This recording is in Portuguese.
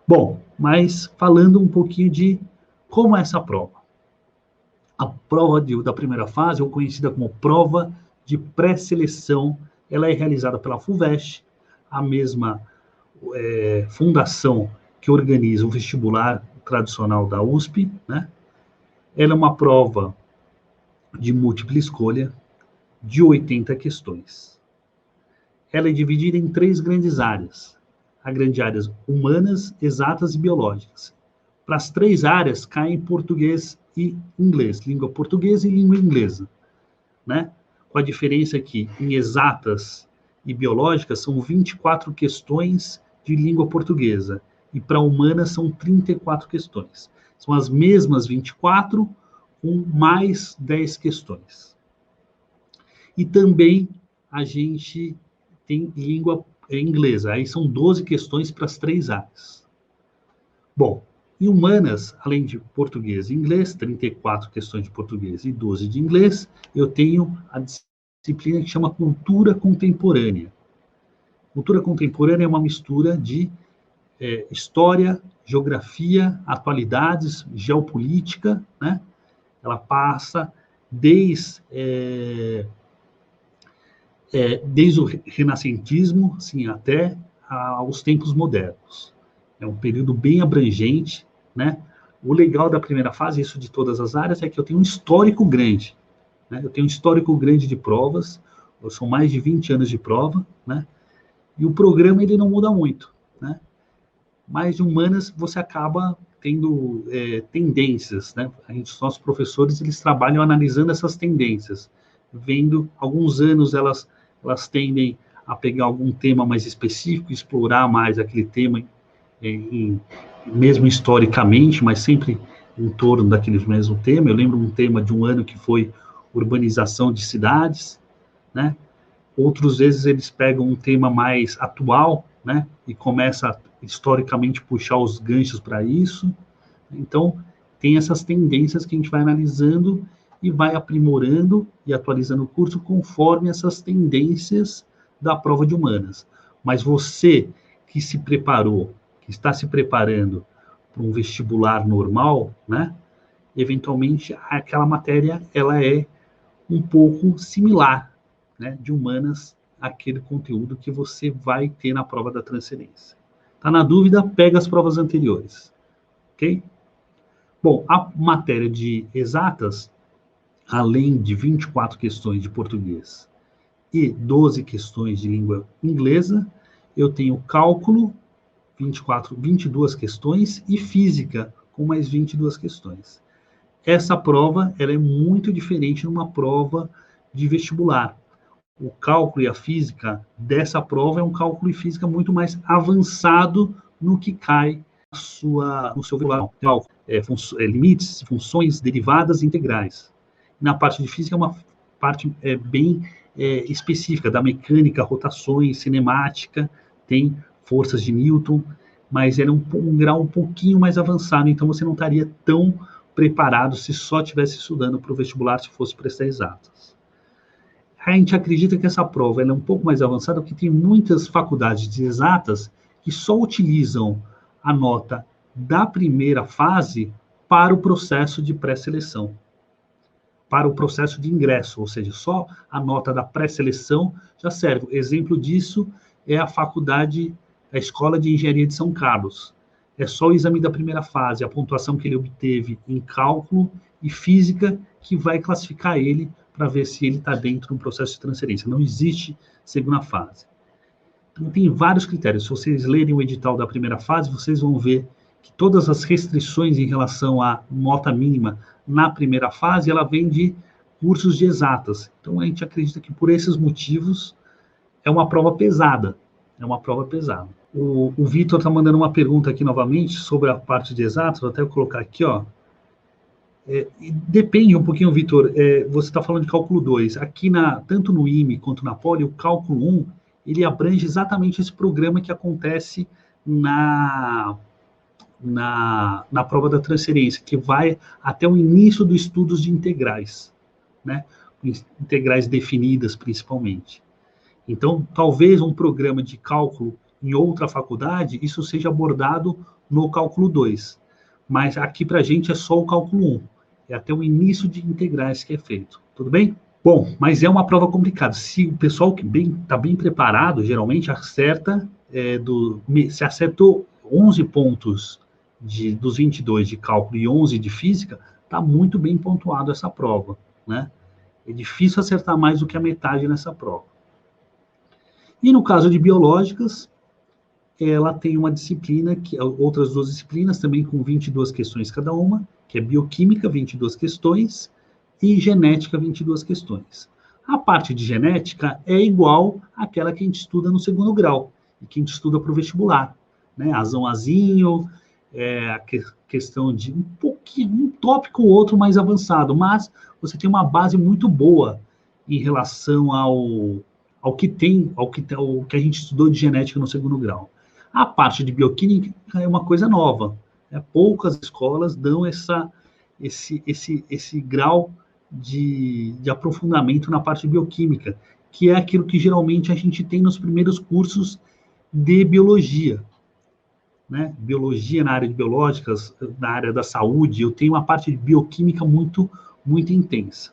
Bom, mas falando um pouquinho de como é essa prova. A prova da primeira fase, ou conhecida como prova de pré-seleção, ela é realizada pela FUVEST, a mesma fundação que organiza o vestibular tradicional da USP, né? Ela é uma prova de múltipla escolha de 80 questões. Ela é dividida em 3 grandes áreas. A grande área humanas, exatas e biológicas. Para as 3 áreas caem português e inglês, língua portuguesa e língua inglesa, né? Com a diferença que em exatas e biológicas são 24 questões de língua portuguesa e para humanas são 34 questões. São as mesmas 24 com mais 10 questões. E também a gente tem língua inglesa, aí são 12 questões para as 3 áreas. Bom, em humanas, além de português e inglês, 34 questões de português e 12 de inglês, eu tenho a disciplina que chama Cultura Contemporânea. Cultura Contemporânea é uma mistura de história, geografia, atualidades, geopolítica, né? Ela passa desde o renascentismo, assim, até aos tempos modernos. É um período bem abrangente, né? O legal da primeira fase, isso de todas as áreas, é que eu tenho um histórico grande, né? Eu tenho um histórico grande de provas, são mais de 20 anos de prova, né? E o programa, ele não muda muito, né? Mas de humanas, você acaba tendo tendências, né? Nossos professores, eles trabalham analisando essas tendências, vendo, alguns anos elas tendem a pegar algum tema mais específico, explorar mais aquele tema, mesmo historicamente, mas sempre em torno daquele mesmo tema. Eu lembro um tema de um ano que foi urbanização de cidades, né? Outras vezes eles pegam um tema mais atual, né? E começa a, historicamente, puxar os ganchos para isso. Então, tem essas tendências que a gente vai analisando e vai aprimorando e atualizando o curso conforme essas tendências da prova de humanas. Mas você que se preparou, que está se preparando para um vestibular normal, né? Eventualmente, aquela matéria, ela é um pouco similar, né, de humanas, àquele conteúdo que você vai ter na prova da transferência. Tá na dúvida? Pega as provas anteriores, ok? Bom, a matéria de exatas, além de 24 questões de português e 12 questões de língua inglesa, eu tenho cálculo, 22 questões, e física, com mais 22 questões. Essa prova, ela é muito diferente de uma prova de vestibular. O cálculo e a física dessa prova é um cálculo e física muito mais avançado no que cai no seu vestibular. Limites, funções, derivadas, integrais. Na parte de física é uma parte bem específica, da mecânica, rotações, cinemática, tem forças de Newton, mas era um grau um pouquinho mais avançado, então você não estaria tão preparado se só estivesse estudando para o vestibular, se fosse prestar exatas. A gente acredita que essa prova é um pouco mais avançada, porque tem muitas faculdades de exatas que só utilizam a nota da primeira fase para o processo de pré-seleção, para o processo de ingresso, ou seja, só a nota da pré-seleção já serve. Exemplo disso é a Escola de Engenharia de São Carlos. É só o exame da primeira fase, a pontuação que ele obteve em cálculo e física, que vai classificar ele para ver se ele está dentro do processo de transferência. Não existe segunda fase. Então, tem vários critérios. Se vocês lerem o edital da primeira fase, vocês vão ver que todas as restrições em relação à nota mínima na primeira fase, ela vem de cursos de exatas. Então, a gente acredita que, por esses motivos, é uma prova pesada. É uma prova pesada. O Vitor está mandando uma pergunta aqui novamente sobre a parte de exatas. Vou até colocar aqui, ó. Depende um pouquinho, Vitor, você está falando de cálculo 2. Aqui, tanto no IME quanto na Poli, o cálculo 1, ele abrange exatamente esse programa que acontece na prova da transferência, que vai até o início dos estudos de integrais, né? Integrais definidas, principalmente. Então, talvez um programa de cálculo em outra faculdade, isso seja abordado no cálculo 2. Mas aqui para a gente é só o cálculo 1. É até o início de integrais que é feito. Tudo bem? Bom, mas é uma prova complicada. Se o pessoal que está bem preparado, geralmente acerta, se acertou 11 pontos dos 22 de cálculo e 11 de física, está muito bem pontuado essa prova, né? É difícil acertar mais do que a metade nessa prova. E no caso de biológicas, ela tem uma disciplina, outras duas disciplinas, também com 22 questões cada uma, que é bioquímica, 22 questões, e genética, 22 questões. A parte de genética é igual àquela que a gente estuda no segundo grau, e que a gente estuda para o vestibular, né? Azão, azinho, a questão de um pouquinho, um tópico ou outro mais avançado, mas você tem uma base muito boa em relação ao que a gente estudou de genética no segundo grau. A parte de bioquímica é uma coisa nova, né? Poucas escolas dão esse grau de aprofundamento na parte de bioquímica, que é aquilo que geralmente a gente tem nos primeiros cursos de biologia, né? Biologia na área de biológicas, na área da saúde, eu tenho uma parte de bioquímica muito, muito intensa.